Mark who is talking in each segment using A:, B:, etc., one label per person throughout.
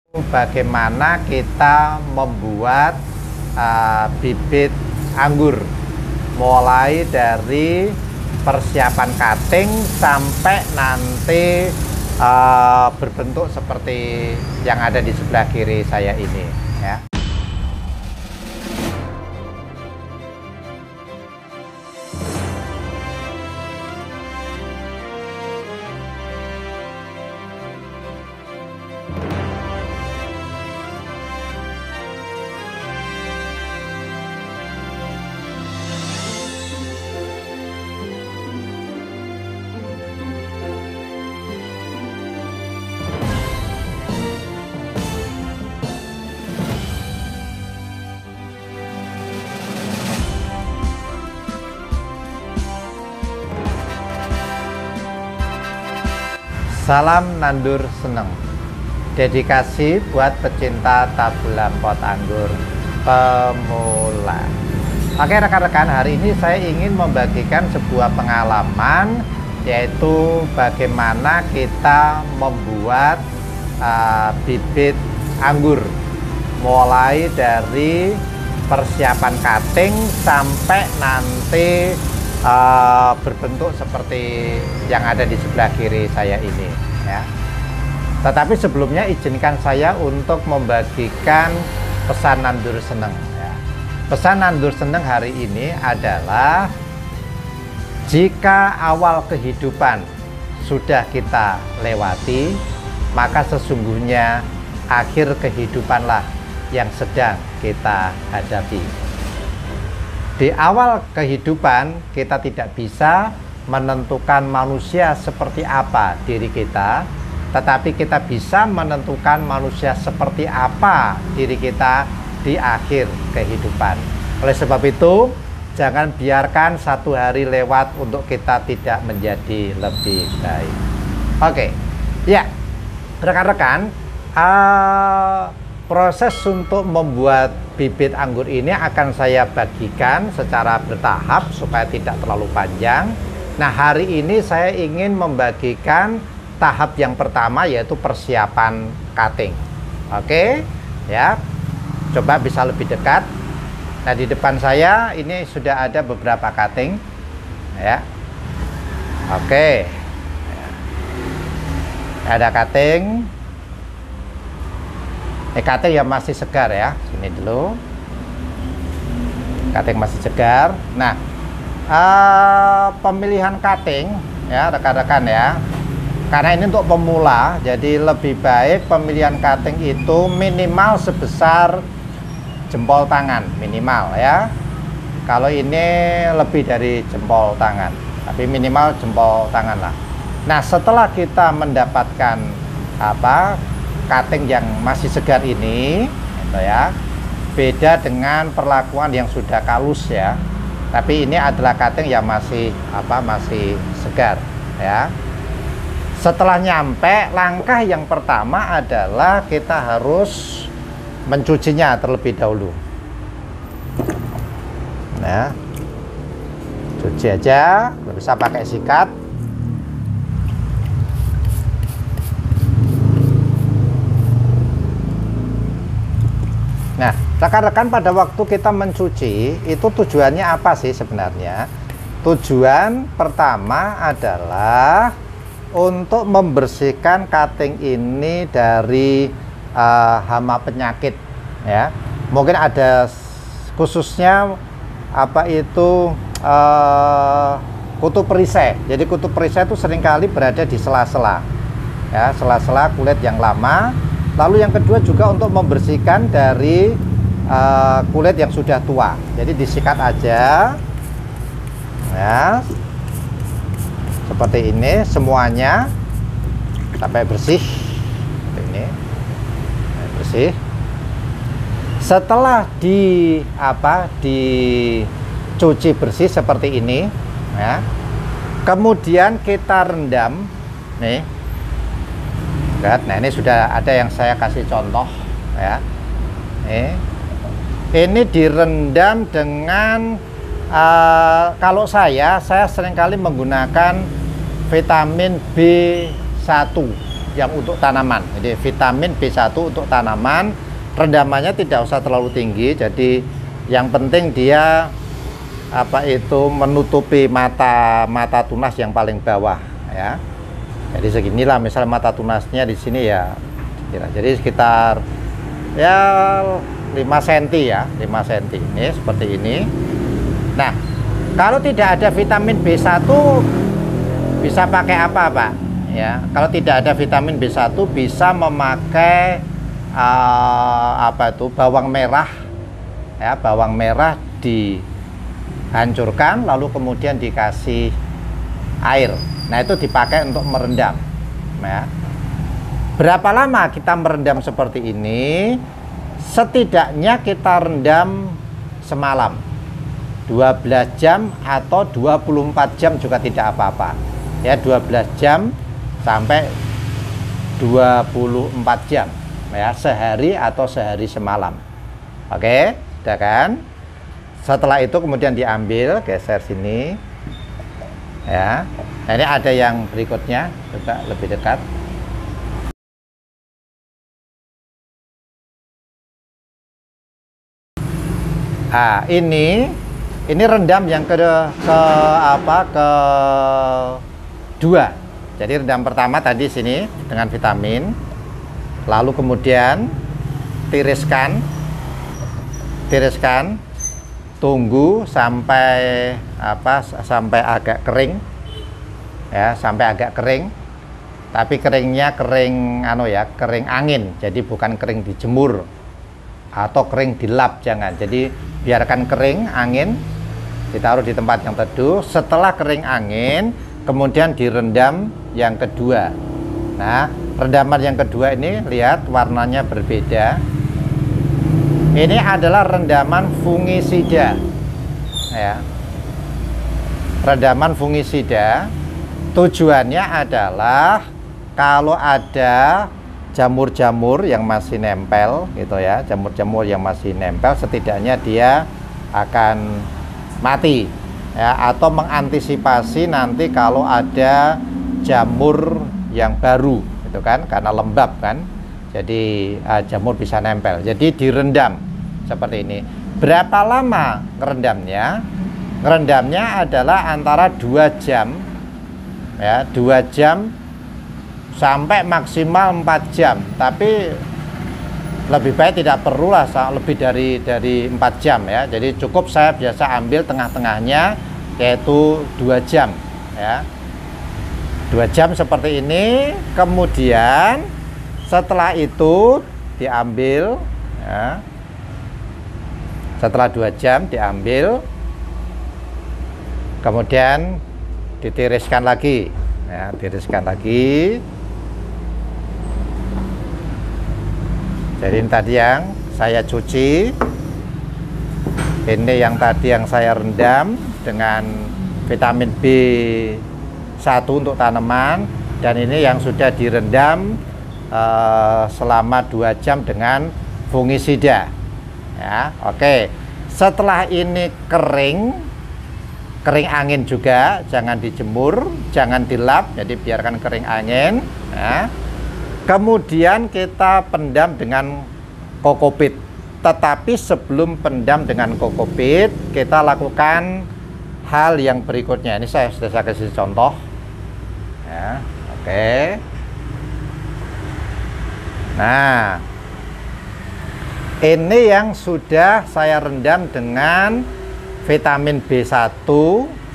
A: Bagaimana kita membuat bibit anggur, mulai dari persiapan cutting sampai nanti berbentuk seperti yang ada di sebelah kiri saya ini, ya. Salam nandur seneng, dedikasi buat pecinta tabulan pot anggur pemula. Oke rekan-rekan, hari ini saya ingin membagikan sebuah pengalaman, yaitu bagaimana kita membuat bibit anggur, mulai dari persiapan cutting sampai nanti berbentuk seperti yang ada di sebelah kiri saya ini, ya. Tetapi sebelumnya izinkan saya untuk membagikan pesan nandur seneng, ya. Pesan nandur seneng hari ini adalah, jika awal kehidupan sudah kita lewati, maka sesungguhnya akhir kehidupanlah yang sedang kita hadapi. Di awal kehidupan kita tidak bisa menentukan manusia seperti apa diri kita, tetapi kita bisa menentukan manusia seperti apa diri kita di akhir kehidupan. Oleh sebab itu, jangan biarkan satu hari lewat untuk kita tidak menjadi lebih baik. Oke, ya rekan-rekan, proses untuk membuat bibit anggur ini akan saya bagikan secara bertahap supaya tidak terlalu panjang. Nah, hari ini saya ingin membagikan tahap yang pertama, yaitu persiapan cutting. Oke, ya. Coba bisa lebih dekat. Nah, di depan saya ini sudah ada beberapa cutting, ya. Oke. Ada cutting. Cutting yang masih segar, ya. Sini dulu. Cutting masih segar. Nah, pemilihan cutting, ya rekan-rekan, ya. Karena ini untuk pemula, jadi lebih baik pemilihan cutting itu minimal sebesar jempol tangan, minimal, ya. Kalau ini lebih dari jempol tangan, tapi minimal jempol tangan lah. Nah, setelah kita mendapatkan cutting yang masih segar ini, gitu ya, beda dengan perlakuan yang sudah kalus, ya. Tapi ini adalah cutting yang masih masih segar, ya. Setelah nyampe, langkah yang pertama adalah kita harus mencucinya terlebih dahulu. Nah, cuci aja, bisa pakai sikat. Nah, rekan-rekan, pada waktu kita mencuci itu tujuannya apa sih sebenarnya? Tujuan pertama adalah untuk membersihkan cutting ini dari hama penyakit, ya. Mungkin ada khususnya kutu perisai. Jadi kutu perisai itu seringkali berada di sela-sela, ya, sela-sela kulit yang lama. Lalu yang kedua juga untuk membersihkan dari kulit yang sudah tua. Jadi disikat aja, ya, seperti ini semuanya sampai bersih. Seperti ini, bersih. Setelah dicuci bersih seperti ini, ya, kemudian kita rendam, nih. Nah, ini sudah ada yang saya kasih contoh, ya. Ini direndam dengan kalau saya seringkali menggunakan vitamin B1, yang untuk tanaman. Jadi vitamin B1 untuk tanaman, rendamannya tidak usah terlalu tinggi. Jadi yang penting dia menutupi mata tunas yang paling bawah ya. Jadi seginilah misalnya mata tunasnya di sini ya. Jadi sekitar ya 5 cm ya, 5 cm ini seperti ini. Nah, kalau tidak ada vitamin B1 bisa pakai apa, Pak? Ya, kalau tidak ada vitamin B1 bisa memakai bawang merah. Ya, bawang merah dihancurkan lalu kemudian dikasih air. Nah, itu dipakai untuk merendam. Ya. Berapa lama kita merendam seperti ini? Setidaknya kita rendam semalam. 12 jam atau 24 jam juga tidak apa-apa. Ya, 12 jam sampai 24 jam. Ya, sehari atau sehari semalam. Oke, udah kan? Setelah itu kemudian diambil, geser sini. Ya. Nah, ini ada yang berikutnya, coba lebih dekat. Nah, ini rendam yang kedua. Jadi rendam pertama tadi sini dengan vitamin, lalu kemudian tiriskan, tunggu sampai sampai agak kering, ya, sampai agak kering. Tapi keringnya kering kering angin, jadi bukan kering dijemur atau kering dilap, jangan. Jadi biarkan kering angin, ditaruh di tempat yang teduh. Setelah kering angin, kemudian direndam yang kedua. Nah, rendaman yang kedua ini lihat warnanya berbeda. Ini adalah rendaman fungisida. Ya. Rendaman fungisida tujuannya adalah kalau ada jamur-jamur yang masih nempel gitu ya, jamur-jamur yang masih nempel, setidaknya dia akan mati ya, atau mengantisipasi nanti kalau ada jamur yang baru gitu kan, karena lembab kan, jadi jamur bisa nempel. Jadi direndam seperti ini. Berapa lama ngerendamnya? Ngerendamnya adalah antara 2 jam ya, 2 jam sampai maksimal 4 jam, tapi lebih baik tidak perlulah lebih dari 4 jam ya. Jadi cukup saya biasa ambil tengah-tengahnya, yaitu 2 jam ya, 2 jam seperti ini. Kemudian setelah itu diambil ya, setelah 2 jam diambil, kemudian ditiriskan lagi ya, tiriskan lagi. Jadi ini tadi yang saya cuci, ini yang tadi yang saya rendam dengan vitamin B1 untuk tanaman, dan ini yang sudah direndam selama 2 jam dengan fungisida ya. Oke, setelah ini kering angin juga, jangan dijemur, jangan dilap, jadi biarkan kering angin ya. Kemudian kita pendam dengan kokopit. Tetapi sebelum pendam dengan kokopit, kita lakukan hal yang berikutnya. Ini sudah saya kasih contoh ya. Oke. Nah, ini yang sudah saya rendam dengan vitamin B1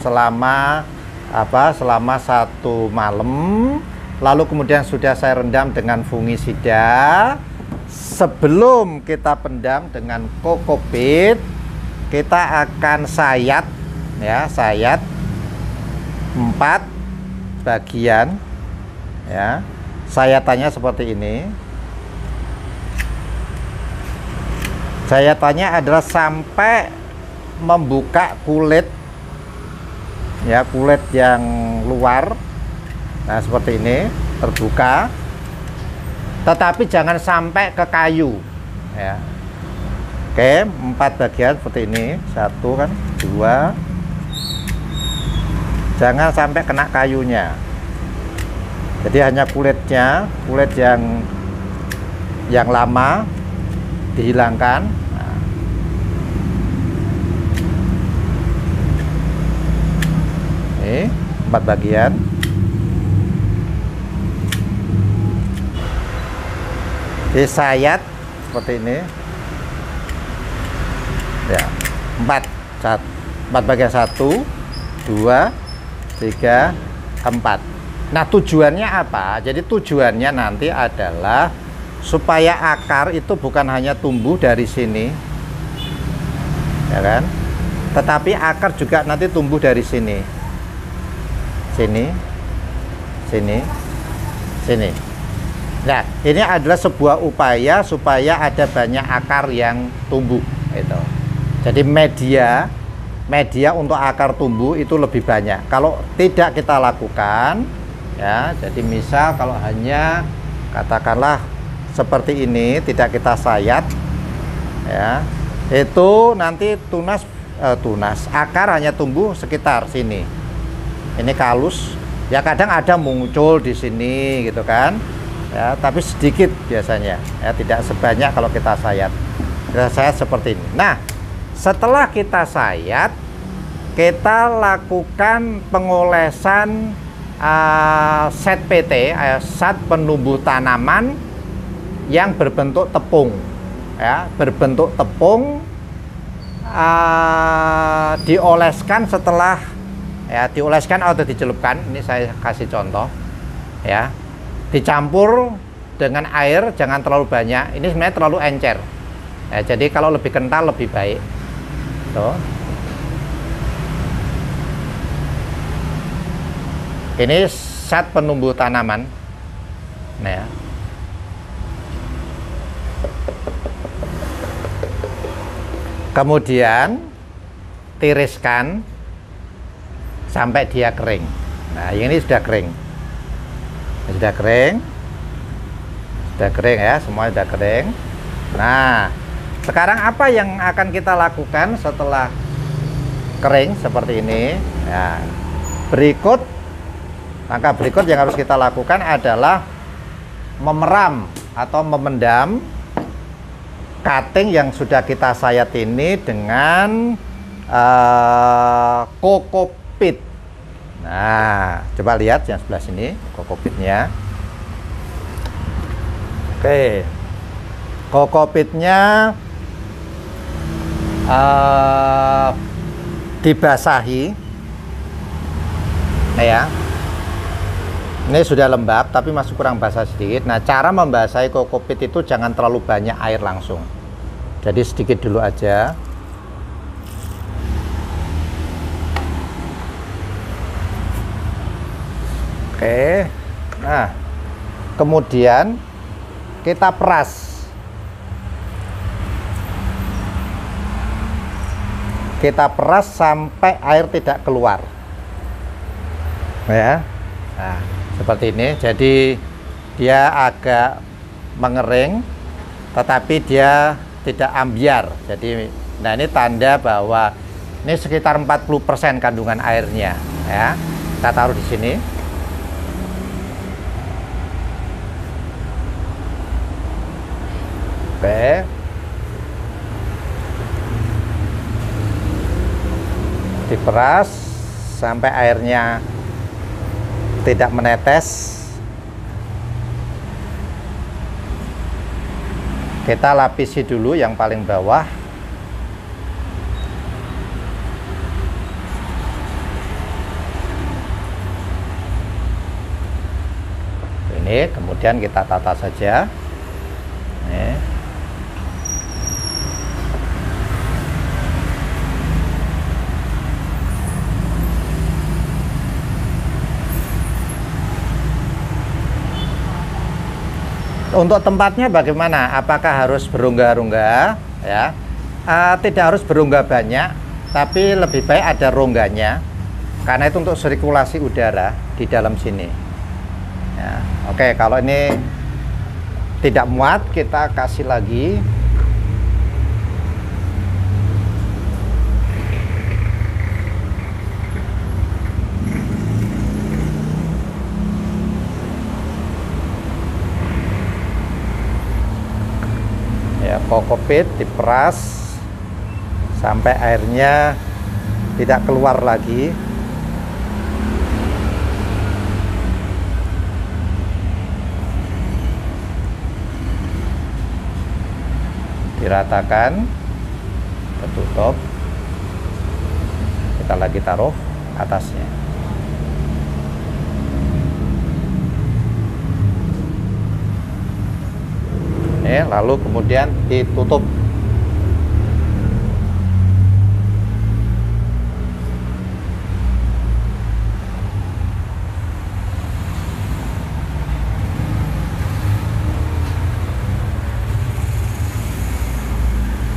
A: selama 1 malam. Lalu kemudian sudah saya rendam dengan fungisida. Sebelum kita pendam dengan kokopit, kita akan sayat ya, sayat 4 bagian ya. Sayatannya seperti ini. Sayatannya adalah sampai membuka kulit ya, kulit yang luar. Nah, seperti ini terbuka, tetapi jangan sampai ke kayu ya. Oke, 4 bagian seperti ini, 1 kan, 2, jangan sampai kena kayunya. Jadi hanya kulitnya, kulit yang lama dihilangkan. Nah. Ini 4 bagian. Disayat seperti ini. Ya, 4 bagian, 1, 2, 3, 4. Nah, tujuannya apa? Jadi tujuannya nanti adalah supaya akar itu bukan hanya tumbuh dari sini, ya kan? Tetapi akar juga nanti tumbuh dari sini, sini, sini, sini. Nah, ini adalah sebuah upaya supaya ada banyak akar yang tumbuh, itu. Jadi media untuk akar tumbuh itu lebih banyak. Kalau tidak kita lakukan, ya, jadi misal kalau hanya katakanlah seperti ini, tidak kita sayat, ya, itu nanti tunas akar hanya tumbuh sekitar sini. Ini kalus, ya kadang ada muncul di sini gitu kan, ya, tapi sedikit biasanya, ya tidak sebanyak kalau kita sayat. Kita sayat seperti ini. Nah, setelah kita sayat, kita lakukan pengolesan set PT, set penumbuh tanaman yang berbentuk tepung, ya, berbentuk tepung, dioleskan setelah, ya, dioleskan atau dicelupkan. Ini saya kasih contoh, ya, dicampur dengan air, jangan terlalu banyak. Ini sebenarnya terlalu encer, ya, jadi kalau lebih kental lebih baik. Tuh. Ini set penumbuh tanaman. Nah, ya. Kemudian tiriskan sampai dia kering. Nah, ini sudah kering. Ini sudah kering. Sudah kering ya, semua sudah kering. Nah, sekarang apa yang akan kita lakukan setelah kering seperti ini? Ya, langkah berikut yang harus kita lakukan adalah memeram atau memendam cutting yang sudah kita sayat ini dengan kokopit. Nah, coba lihat yang sebelah sini kokopitnya. Oke, kokopitnya dibasahi, nah, ya. Ini sudah lembab tapi masih kurang basah sedikit. Nah, cara membasahi kokopit itu jangan terlalu banyak air langsung, jadi sedikit dulu aja. Oke, nah kemudian kita peras. Kita peras sampai air tidak keluar, ya. Nah, seperti ini. Jadi dia agak mengering tetapi dia tidak ambiar. Jadi, nah, ini tanda bahwa ini sekitar 40% kandungan airnya, ya. Kita taruh di sini. Oke. Diperas sampai airnya tidak menetes. Kita lapisi dulu yang paling bawah. Ini kemudian kita tata saja. Nih. Untuk tempatnya bagaimana? Apakah harus berongga-rongga? Ya, tidak harus berongga banyak, tapi lebih baik ada rongganya, karena itu untuk sirkulasi udara di dalam sini. Ya, oke, kalau ini tidak muat, kita kasih lagi. Ya, kokopit diperas sampai airnya tidak keluar lagi. Diratakan, tertutup, kita lagi taruh atasnya. Lalu kemudian ditutup.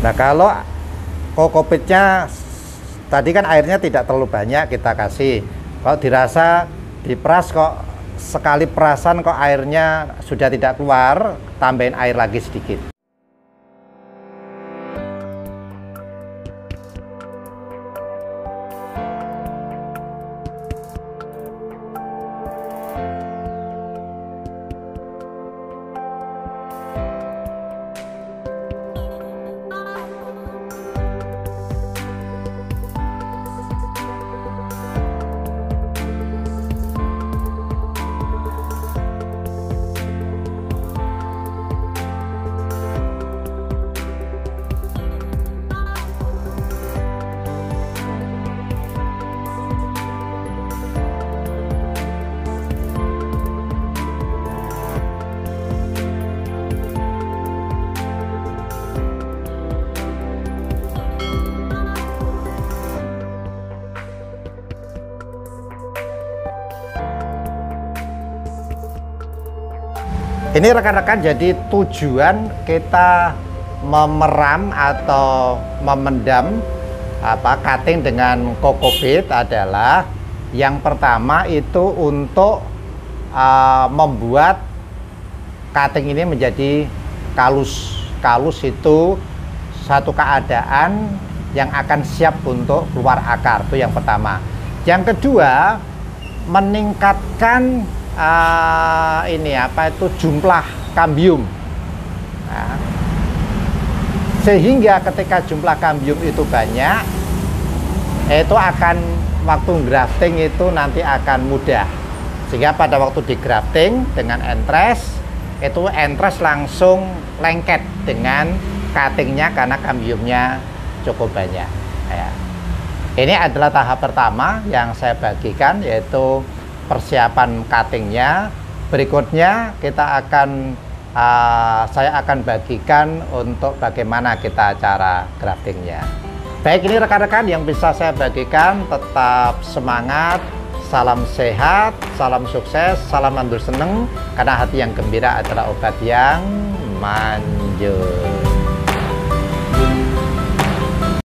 A: Nah, kalau kokopitnya tadi kan airnya tidak terlalu banyak kita kasih. Kalau dirasa diperas kok sekali perasan kok airnya sudah tidak keluar, tambahin air lagi sedikit. Ini rekan-rekan, jadi tujuan kita memeram atau memendam cutting dengan kokopit adalah yang pertama itu untuk membuat cutting ini menjadi kalus. Kalus itu satu keadaan yang akan siap untuk keluar akar, itu yang pertama. Yang kedua, meningkatkan jumlah kambium. Nah, sehingga ketika jumlah kambium itu banyak, itu akan waktu grafting itu nanti akan mudah, sehingga pada waktu di grafting dengan entres itu entres langsung lengket dengan cuttingnya karena kambiumnya cukup banyak ya. Ini adalah tahap pertama yang saya bagikan, yaitu persiapan cuttingnya. Berikutnya kita akan saya akan bagikan untuk bagaimana kita cara graftingnya. Baik, ini rekan-rekan yang bisa saya bagikan. Tetap semangat, salam sehat, salam sukses, salam mandur seneng, karena hati yang gembira adalah obat yang manjur.